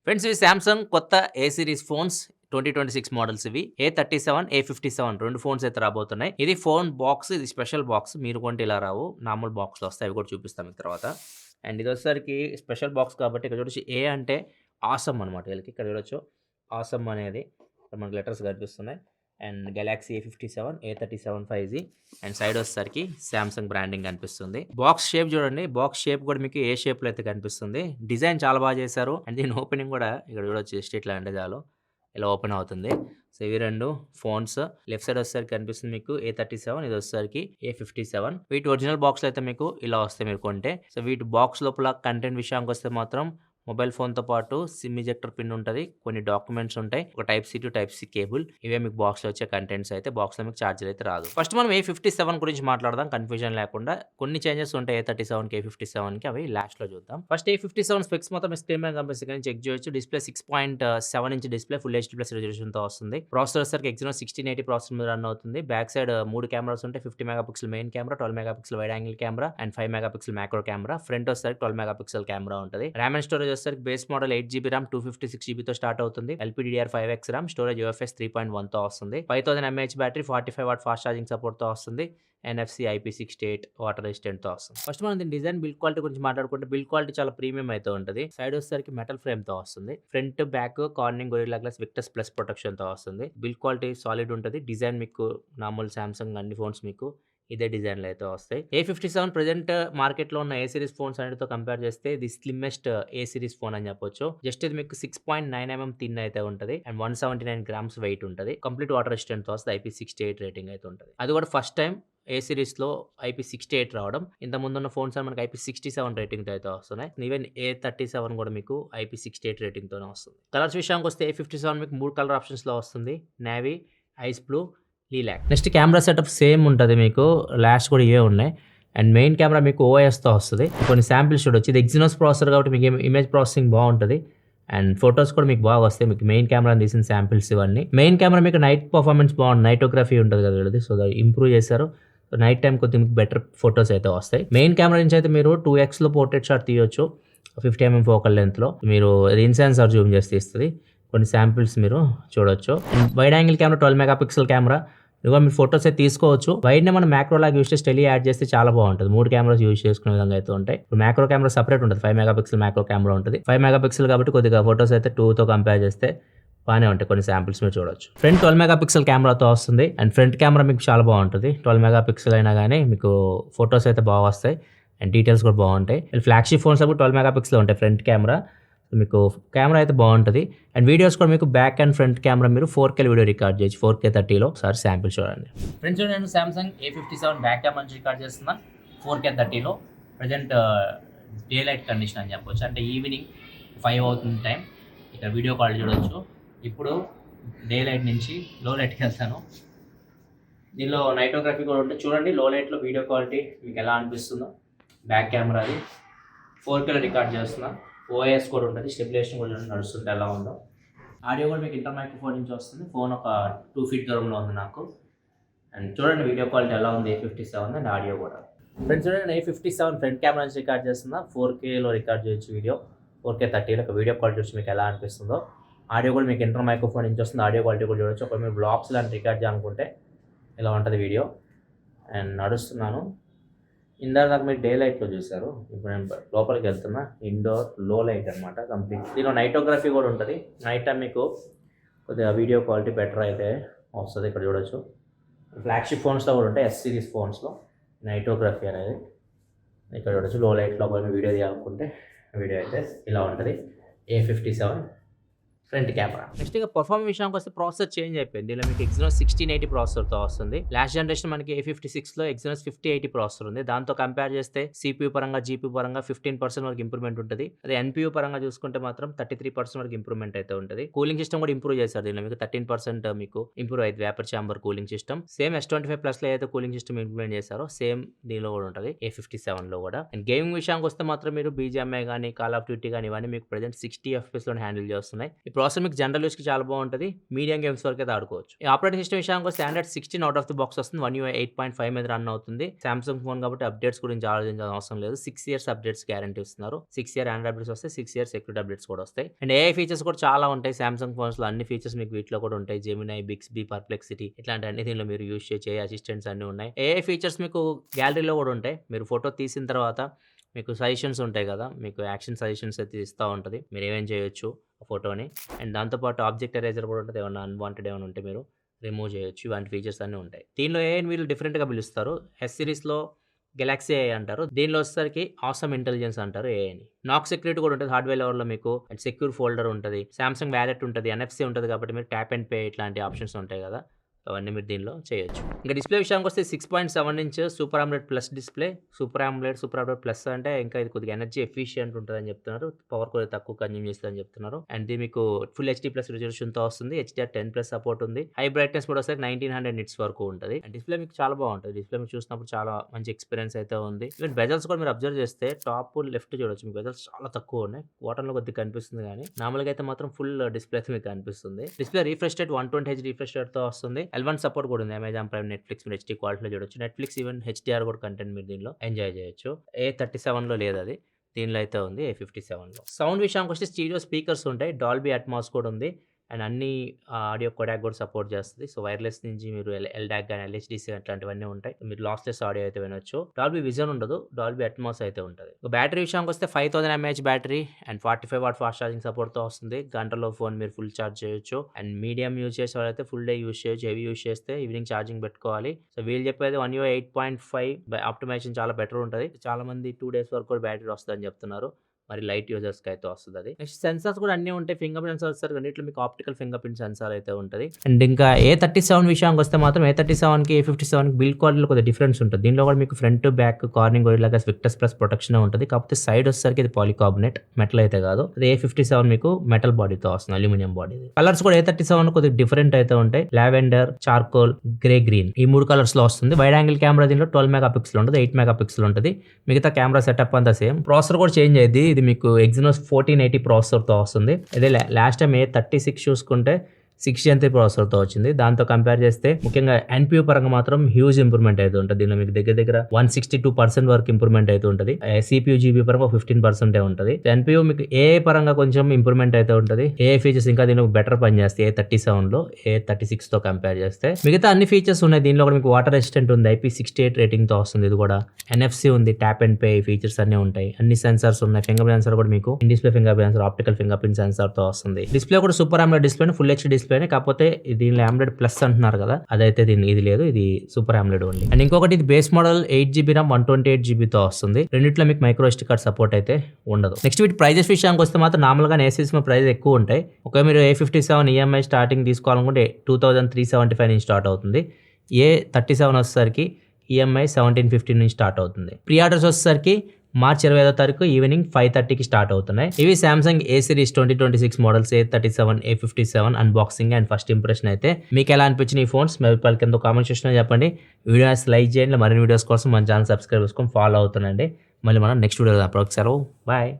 Friends ఇవి Samsung కొత్త ఏ series phones 2026 models ఇవి. A37, A57 2 ఫోన్స్ అయితే రాబోతున్నాయి. ఇది ఫోన్ బాక్స్. ఇది స్పెషల్ బాక్స్. మీరు కొంటే ఇలా రావు. నార్మల్ బాక్స్‌లో వస్తాయి. అవి కూడా చూపిస్తాను మీకు తర్వాత. అండ్ ఇదొచ్చేసరికి స్పెషల్ బాక్స్ కాబట్టి ఇక్కడ చూడొచ్చు ఏ అంటే ఆసమ్ అనమాట వీళ్ళకి. ఇక్కడ చూడొచ్చు ఆసమ్ అనేది ఇక్కడ మనకు లెటర్స్ కనిపిస్తున్నాయి. And Galaxy A57, A37 5G and side వచ్చేసరికి సామ్సంగ్ బ్రాండింగ్ కనిపిస్తుంది. బాక్స్ షేప్ చూడండి. బాక్స్ షేప్ కూడా మీకు ఏ షేప్‌లో అయితే కనిపిస్తుంది. డిజైన్ చాలా బాగా చేశారు. అండ్ దీని ఓపెనింగ్ కూడా ఇక్కడ చూడొచ్చు జస్ట్ ఇట్లా అంటే చాలు ఇలా ఓపెన్ అవుతుంది. సో ఇవి 2 ఫోన్స్. లెఫ్ట్ సైడ్ వచ్చేసరికి కనిపిస్తుంది మీకు A37, ఇది వచ్చేసరికి A57. వీటి ఒరిజినల్ బాక్స్‌లో అయితే మీకు ఇలా వస్తాయి మీరు కొంటే. సో వీటి బాక్స్ లోపల కంటెంట్ విషయానికి వస్తే మాత్రం మొబైల్ ఫోన్‌తో పాటు సిమ్ ఇజెక్టర్ పిన్ ఉంటది. కొన్ని డాక్యుమెంట్స్ ఉంటాయి. ఒక type C to type C cable. ఇవే మీకు బాక్స్‌లో వచ్చే కంటెంట్స్ అయితే బాక్స్‌లో మీకు చార్జర్ అయితే రాదు. ఫస్ట్ మనం A57 గురించి మాట్లాడదాం కన్‌ఫ్యూజన్ లేకుండా. కొన్ని చేంజెస్ ఉంటాయి A37కి, A57కి అవి లాస్ట్‌లో చూద్దాం. ఫస్ట్ A57 స్పెక్స్ మొత్తం స్క్రీన్ మీద కనిపిస్తుంది చెక్ చేయొచ్చు. Display 6.7 inch display full HD plus రెజల్యూషన్‌తో వస్తుంది. ప్రాసెసర్ వచ్చేసరికి Exynos 1680 ప్రాసెసర్ మీద రన్ అవుతుంది. బ్యాక్ సైడ్ 3 కెమెరాస్ ఉంటాయి. 50 megapixel main camera, 12 megapixel wide angle camera and 5 megapixel macro camera. Front వచ్చేసరికి 12 మెగాపిక్సెల్ కెమెరా ఉంటుంది. ర్యామ్ అండ్ స్టోరేజ్ వచ్చేసరికి base model 8GB RAM 256GB తో స్టార్ట్ అవుతుంది. LPDDR5X ర్యామ్, స్టోరేజ్ UFS 3.1 తో వస్తుంది. 5000 mAh battery, 45 watt fast charging support తో వస్తుంది. NFC IP68 water resistant తో వస్తుంది. ఫస్ట్ మనం దీని డిజైన్ బిల్డ్ క్వాలిటీ గురించి మాట్లాడుకుంటే బిల్డ్ క్వాలిటీ చాలా ప్రీమియం అయితే ఉంటుంది. సైడ్ వచ్చేసరికి మెటల్ ఫ్రేమ్ తో వస్తుంది. Front back Corning Gorilla Glass Victus plus protection తో వస్తుంది. బిల్డ్ క్వాలిటీ సాలిడ్ ఉంటుంది. డిజైన్ మీకు నార్మల్ సామ్సంగ్ అన్ని ఫోన్స్ మీకు ఇదే డిజైన్‌లో అయితే వస్తాయి. A57 ప్రెజెంట్ మార్కెట్‌లో ఉన్న ఏ సిరీస్ ఫోన్స్ అన్నిటితో కంపేర్ చేస్తే ఇది స్లిమ్మెస్ట్ ఏ సిరీస్ ఫోన్ అని చెప్పొచ్చు. జస్ట్ ఇది మీకు 6.9 mm థిన్ అయితే ఉంటది. అండ్ 179 గ్రామ్స్ వెయిట్ ఉంటది. కంప్లీట్ వాటర్ రెసిస్టెంట్ తో వస్తుంది. IP68 రేటింగ్ అయితే ఉంటది. అది కూడా ఫస్ట్ టైం ఏ సిరీస్‌లో IP68 రావడం. ఇంత ముందున్న ఫోన్స్ అన్ని మనకి IP67 రేటింగ్‌తో అయితే వస్తున్నాయి. ఈవెన్ A37 కూడా మీకు IP68 రేటింగ్‌తోనే వస్తుంది. కలర్స్ విషయానికి వస్తే A57 మీకు 3 కలర్ ఆప్షన్స్‌లో వస్తుంది. Navy, ice blue, lilac. Next camera setup same ఉంటుంది మీకు. లాస్ట్ కూడా ఇవే ఉన్నాయి. అండ్ మెయిన్ కెమెరా మీకు OISతో వస్తుంది. కొన్ని శాంపిల్స్ చూడొచ్చు. ఇది Exynos ప్రాసెసర్ కాబట్టి మీకు ఇమేజ్ ప్రాసెసింగ్ బాగుంటుంది. అండ్ ఫొటోస్ కూడా మీకు బాగా వస్తాయి. మీకు మెయిన్ కెమెరా తీసిన శాంపిల్స్ ఇవన్నీ. మెయిన్ కెమెరా మీకు నైట్ పర్ఫార్మెన్స్ బాగుంది. నైటోగ్రఫీ ఉంటుంది కదా వీళ్ళది. సో ఇంప్రూవ్ చేశారు. సో నైట్ టైం కొద్దిగా మీకు బెటర్ ఫొటోస్ అయితే వస్తాయి. మెయిన్ కెమెరా నుంచి అయితే మీరు 2xలో పోర్ట్రేట్ షాట్ తీయొచ్చు. 50 mm ఫోకల్ లెంత్లో మీరు ఇన్సెన్సార్ జూమ్ చేసి తీస్తుంది. కొన్ని శాంపిల్స్ మీరు చూడొచ్చు. Wide angle camera 12 megapixel camera. ఇదిగో మీరు ఫొటోస్ అయితే తీసుకోవచ్చు. వైడ్ని మనం మ్యాక్రో లాగా యూస్ చేసి టెలి యాడ్ చేస్తే చాలా బాగుంటుంది. 3 కెమెరాస్ యూస్ చేసుకునే విధంగా అయితే ఉంటాయి. ఇప్పుడు మ్యాక్రో కెమెరా సపరేట్ ఉంటుంది. 5 మెగాపిక్సెల్ మ్యాక్రో కెమెరా ఉంటుంది. 5 మెగాపిక్సెల్ కాబట్టి కొద్దిగా ఫొటోస్ అయితే 2తో కంపేర్ చేస్తే బాగానే ఉంటాయి. కొన్ని శాంపిల్స్ మీరు చూడొచ్చు. ఫ్రంట్ 12 మెగాపిక్సెల్ కెమెరాతో వస్తుంది. అండ్ ఫ్రంట్ కెమెరా మీకు చాలా బాగుంటుంది. 12 మెగాపిక్సెల్ అయినా కానీ మీకు ఫొటోస్ అయితే బాగా వస్తాయి. అండ్ డీటెయిల్స్ కూడా బాగుంటాయి. ఫ్లాగ్షిప్ ఫోన్స్ అప్పుడు 12 మెగాపిక్సెల్ ఉంటాయి ఫ్రంట్ కెమెరా. మీకు కెమెరా అయితే బాగుంటుంది. అండ్ వీడియోస్ కూడా మీకు బ్యాక్ అండ్ ఫ్రంట్ కెమెరా మీరు 4K వీడియో రికార్డ్ చేయొచ్చు. 4K 30లో ఒకసారి శాంపిల్ చూడండి. ఫ్రెండ్స్ నేను సామ్సంగ్ A57 బ్యాక్ కెమెరా నుంచి రికార్డ్ చేస్తున్నా 4K 30లో. ప్రజెంట్ డే లైట్ కండిషన్ అని చెప్పొచ్చు. అంటే ఈవినింగ్ 5 అవుతుంది టైం. ఇక్కడ వీడియో కాల్ చూడొచ్చు. ఇప్పుడు డే లైట్ నుంచి లో లైట్కి వెళ్తాను. దీనిలో నైటోగ్రఫీ కూడా ఉంటుంది. చూడండి లో లైట్లో వీడియో క్వాలిటీ మీకు ఎలా అనిపిస్తుందో. బ్యాక్ కెమెరాది 4Kలో రికార్డ్ చేస్తున్నా. OIS కూడా ఉంటుంది. స్టెబిలైజేషన్ కూడా నడుస్తుంటే ఎలా ఉందో. ఆడియో కూడా మీకు ఇంటర్ మైక్రోఫోన్ నుంచి వస్తుంది. ఫోన్ ఒక 2 feet దూరంలో ఉంది నాకు. అండ్ చూడండి వీడియో క్వాలిటీ ఎలా ఉంది A57 అండ్ ఆడియో కూడా. ఫ్రెండ్స్ చూడండి A57 ఫ్రంట్ కెమెరా నుంచి రికార్డ్ చేస్తున్నా. 4Kలో రికార్డ్ చేయొచ్చు వీడియో. 4K 30లో ఒక వీడియో క్వాలిటీ వచ్చి మీకు ఎలా అనిపిస్తుందో. ఆడియో కూడా మీకు ఇంటర్ మైక్రోఫోన్ నుంచి వస్తుంది. ఆడియో క్వాలిటీ కూడా చూడొచ్చు. ఒకవేళ మీరు బ్లాగ్స్ లాంటి రికార్డ్ చేయాలనుకుంటే ఇలా ఉంటుంది వీడియో. అండ్ నడుస్తున్నాను. ఇందాక మీరు డే లైట్లో చూసారు. ఇప్పుడు నేను లోపలికి వెళ్తున్నా. ఇండోర్ లో లైట్ అనమాట కంప్లీట్. దీనిలో నైటోగ్రఫీ కూడా ఉంటుంది. నైట్ టైం మీకు కొద్దిగా వీడియో క్వాలిటీ బెటర్ అయితే వస్తుంది. ఇక్కడ చూడొచ్చు. ఫ్లాగ్షిప్ ఫోన్స్లో కూడా ఉంటాయి. S సిరీస్ ఫోన్స్లో నైటోగ్రఫీ అనేది ఇక్కడ చూడొచ్చు. లో లైట్లో కొన్ని వీడియో తీయాలనుకుంటే వీడియో అయితే ఇలా ఉంటుంది. A57 front camera. నెక్స్ట్ ఇక పర్ఫార్మెన్స్ విషయానికి వస్తే ప్రాసెసర్ చేంజ్ అయిపోయింది. దీనిలో మీకు Exynos 1680 ప్రాసెసర్తో వస్తుంది. లాస్ట్ జనరేషన్ మనకి A56లో Exynos 5080 ప్రాసెసర్ ఉంది. దాంతో కంపేర్ చేస్తే CPU పరంగా GPU పరంగా 15% వరకు ఇంప్రూవ్మెంట్ ఉంటుంది. అదే NPU పరంగా చూసుకుంటే మాత్రం 33% వరకు ఇంప్రూవ్మెంట్ అయితే ఉంటుంది. కూలింగ్ సిస్టమ్ కూడా ఇంప్రూవ్ చేశారు. దీనిలో మీకు 13% మీకు ఇంప్రూవ్ అయితే vapour chamber cooling system. Same S25 Plusలో అయితే కూలింగ్ సిస్టమ్ ఇంప్లిమెంట్ చేశారో సేమ్ దీనిలో కూడా ఉంటుంది A57లో కూడా. అండ్ గేమింగ్ విషయానికి వస్తే మాత్రం మీరు BGMI కానీ కాల్ ఆఫ్ డ్యూటీ కానీ ఇవన్నీ మీకు ప్రెజెంట్ 60 FPS లో హ్యాండిల్ చేస్తున్నాయి. ఈ ప్రాసెసర్ మీకు జనరల్ యూస్కి చాలా బాగుంటుంది, మీడియం గేమ్స్ వరకు అయితే ఆడుకోవచ్చు. ఈ ఆపరేటింగ్ సిస్టమ్ విషయానికి standard 16 out of the box వస్తుంది. 1 UI 8.5 మీద రన్ అవుతుంది. సామ్సంగ్ ఫోన్ కాబట్టి అప్డేట్స్ గురించి ఆలోచించాల్సిన అవసరం లేదు. 6 years అప్డేట్స్ గ్యారంటీ ఇస్తున్నారు. 6 year ఆండ్రాయిడ్ అప్డేట్స్ వస్తాయి, 6 year సెక్యూరిటీ అప్డేట్స్ కూడా వస్తాయి. అండ్ AI ఫీచర్స్ కూడా చాలా ఉంటాయి. సామ్సంగ్ ఫోన్స్ లో అన్ని ఫీచర్స్ మీకు వీటిలో కూడా ఉంటాయి. జెమినై, బిక్స్బీ, పర్ప్లెక్సిటీ ఇట్లాంటి అన్ని దీనిలో మీరు యూస్ చేసే అసిస్టెంట్స్ అన్ని ఉన్నాయి. AI ఫీచర్స్ మీకు గ్యాలరీలో కూడా ఉంటాయి. మీరు ఫోటో తీసిన తర్వాత మీకు సజెషన్స్ ఉంటాయి కదా, మీకు యాక్షన్ సజెషన్స్ అయితే ఇస్తూ ఉంటుంది. మీరు ఏమేం చేయొచ్చు ఆ ఫోటోని. అండ్ దాంతోపాటు ఆబ్జెక్ట్ ఎరేజర్ కూడా ఉంటుంది. ఏమన్నా అన్వాంటెడ్ ఏమైనా ఉంటే మీరు రిమూవ్ చేయొచ్చు. ఇలాంటి ఫీచర్స్ అన్నీ ఉంటాయి. దీనిలో AI వీళ్ళు డిఫరెంట్గా పిలుస్తారు. ఎస్ సిరీస్లో గెలాక్సీ AI అంటారు. దీనిలో వచ్చేసరికి ఆసమ్ ఇంటెలిజెన్స్ అంటారు AIని. నాక్ సెక్యూరిటీ కూడా ఉంటుంది హార్డ్వేర్ లెవెల్లో మీకు. అండ్ సెక్యూర్ ఫోల్డర్ ఉంటుంది, సామ్సంగ్ వ్యాలెట్ ఉంటుంది, NFC ఉంటుంది కాబట్టి మీరు ట్యాప్ అండ్ పే ఇట్లాంటి ఆప్షన్స్ ఉంటాయి కదా, అవన్నీ మీరు దీనిలో చేయొచ్చు. ఇంకా డిస్ప్లే విషయానికి వస్తే 6.7 inch super AMOLED plus display. Super AMOLED plus అంటే ఇంకా ఇది కొద్దిగా ఎనర్జీ ఎఫిషియెంట్ ఉంటుందని చెప్తున్నారు. పవర్ కూడా తక్కువ కన్జ్యూమ్ చేస్తుందని చెప్తున్నారు. అండ్ ఇది మీకు ఫుల్ HD+ రిజల్యూషన్తో వస్తుంది. HDR10+ సపోర్ట్ ఉంది. హై బ్రైట్నెస్ కూడా వస్తే 1900 nits వరకు ఉంటుంది. అండ్ డిస్ప్లే మీకు చాలా బాగుంటుంది. డిస్ప్లే మీకు చూసినప్పుడు చాలా మంచి ఎక్స్పీరియన్స్ అయితే ఉంది. ఈవెన్ బెజల్స్ కూడా మీరు అబ్జర్వ్ చేస్తే టాప్ లెఫ్ట్ చూడొచ్చు, మీకు బెజల్స్ చాలా తక్కువ ఉన్నాయి. వాటర్లో కొద్దిగా కనిపిస్తుంది కానీ నార్మల్గా అయితే మాత్రం ఫుల్ డిస్ప్లే అయితే మీకు కనిపిస్తుంది. Display refresh rate 120Hz refresh రేట్తో వస్తుంది. L1 సపోర్ట్ కూడా ఉంది. అమెజాన్ ప్రైమ్, నెట్ఫ్లిక్స్ మీరు HD క్వాలిటీలో చూడొచ్చు. నెట్ఫ్లిక్స్ ఈవెన్ HDR కూడా కంటెంట్ మీరు దీనిలో ఎంజాయ్ చేయొచ్చు. A37లో లేదు, అది దీనిలో అయితే ఉంది A57లో. సౌండ్ విషయానికి వస్తే స్టీరియో స్పీకర్స్ ఉంటాయి. డాల్బీ అట్మాస్ కూడా ఉంది. అండ్ అన్ని ఆడియో కొడాక్ కూడా సపోర్ట్ చేస్తుంది. సో వైర్లెస్ నుంచి మీరు LDAC కానీ LHDC అట్లాంటివన్నీ ఉంటాయి. మీరు లాస్లెస్ ఆడియో అయితే వినొచ్చు. డాల్బీ విజన్ ఉండదు, డాల్బీ అట్మాస్ అయితే ఉంటుంది. బ్యాటరీ విషయానికి వస్తే 5000 mAh battery and 45 watt fast charging సపోర్ట్తో వస్తుంది. గంటలో ఫోన్ మీరు ఫుల్ ఛార్జ్ చేయొచ్చు. అండ్ మీడియం యూజ్ చేసే వాళ్ళైతే ఫుల్ డే యూజ్ చేయొచ్చు. హెవీ యూజ్ చేస్తే ఈవినింగ్ ఛార్జింగ్ పెట్టుకోవాలి. సో వీళ్ళు చెప్పేది 1 UI 8.5 ఆప్టిమైజేషన్ చాలా బెటర్ ఉంటుంది. చాలా మంది 2 days వరకు కూడా బ్యాటరీ వస్తుందని చెప్తున్నారు. మరి లైట్ యూజర్స్కి అయితే వస్తుంది అది. నెక్స్ట్ సెన్సార్స్ కూడా అన్నీ ఉంటాయి. ఫింగర్ ప్రింట్ సెన్సార్ వస్తారు, అన్నింటిలో మీకు ఆప్టికల్ ఫింగర్ ప్రింట్ సెన్సార్ అయితే ఉంటుంది. అండ్ ఇంకా A37 విషయానికి వస్తే మాత్రం A37కి A57కి బిల్డ్ క్వాలిటీలో కొద్దిగా డిఫరెన్స్ ఉంటుంది. దీనిలో కూడా మీకు ఫ్రంట్ బ్యాక్ కార్నింగ్ ఇలాగా విక్టస్ ప్లస్ ప్రొటెక్షన్ ఉంటుంది. కాకపోతే సైడ్ వచ్చేసరికి ఇది పాలికార్బోనేట్, మెటల్ అయితే కాదు. అది A57 మీకు మెటల్ బాడీతో వస్తుంది, అల్యూమినియం బాడీ. కలర్స్ కూడా A37 కొద్దిగా డిఫరెంట్ అయితే ఉంటాయి. లావెండర్, చార్కోల్, గ్రే, గ్రీన్ ఈ 3 కలర్స్ లో వస్తుంది. వైడ్ యాంగిల్ కెమెరా దీనిలో 12 MP ఉంటుంది, 8 MP ఉంటుంది. మిగతా కెమెరా సెటప్ అంతా సేమ్. ప్రాసెసర్ కూడా చేంజ్ అయ్యింది. ఇది మీకు Exynos 1480 ప్రాసెసర్తో వస్తుంది. ఇదే లాస్ట్ టైం A36 చూసుకుంటే 6 Gen 3 ప్రాసెసర్తో వచ్చింది. దాంతో కంపేర్ చేస్తే ముఖ్యంగా NPU పరంగా మాత్రం హ్యూజ్ ఇంప్రూవ్మెంట్ అయితే ఉంటుంది. దీనిలో మీకు దగ్గర 162% వరకు ఇంప్రూవ్మెంట్ అయితే ఉంటుంది. CPU GB పరంగా 15% ఉంటుంది. NPU మీకు AI పరంగా కొంచెం ఇంప్రూవ్మెంట్ అయితే ఉంటుంది. AI ఫీచర్స్ ఇంకా దీనిలో బెటర్ పనిచేస్తాయి A37లో A36తో కంపేర్ చేస్తే. మిగతా అన్ని ఫీచర్స్ ఉన్నాయి. దీనిలో కూడా మీకు వాటర్ రెసిస్టెంట్ ఉంది, IP68 రేటింగ్తో వస్తుంది. ఇది కూడా NFC ఉంది, ట్యాప్ అండ్ పే ఫీచర్స్ అన్ని ఉంటాయి. అన్ని సెన్సార్స్ ఉన్నాయి. ఫింగర్ ప్రింట్ సెన్సార్ కూడా మీకు in display fingerprint sensor, optical fingerprint సెన్సార్తో వస్తుంది. డిస్ప్లే కూడా super AMOLED display, full HD display. కాకపోతే దీనిలో AMOLED ప్లస్ అంటున్నారు కదా, అదైతే ఇది లేదు, ఇది సూపర్ AMOLED ఓన్లీ. అండ్ ఇంకొకటి ఇది base model 8GB RAM 128GB వస్తుంది. రెండిట్లో మీకు మైక్రో SD కార్డ్ సపోర్ట్ అయితే ఉండదు. నెక్స్ట్ వీటి ప్రైజెస్ విషయానికి వస్తే మాత్రం నార్మల్గా A-series ప్రైస్ ఎక్కువ ఉంటాయి. ఒకవేళ మీరు A57 EMI స్టార్టింగ్ తీసుకోవాలనుకుంటే 2375 నుంచి స్టార్ట్ అవుతుంది. A37 వచ్చేసరికి EMI 1750 నుంచి స్టార్ట్ అవుతుంది. ప్రీ ఆర్డర్స్ వచ్చేసరికి మార్చి 25వ తారీఖు ఈవినింగ్ 5:30కి స్టార్ట్ అవుతున్నాయి. ఇవి Samsung A-series 2026 models A37, A57 unboxing and first impression అయితే. మీకు ఎలా అనిపించిన ఈ ఫోన్స్ మీ అభిప్రాయాలు కింద కామెంట్ సెక్షన్లో చెప్పండి. వీడియోస్ లైక్ చేయండి. మరిన్ని వీడియోస్ కోసం మన ఛానల్ సబ్స్క్రైబ్ చేసుకొని ఫాలో అవుతుండండి. మళ్ళీ మనం నెక్స్ట్ వీడియో అప్పుడు ఒకసారి బాయ్.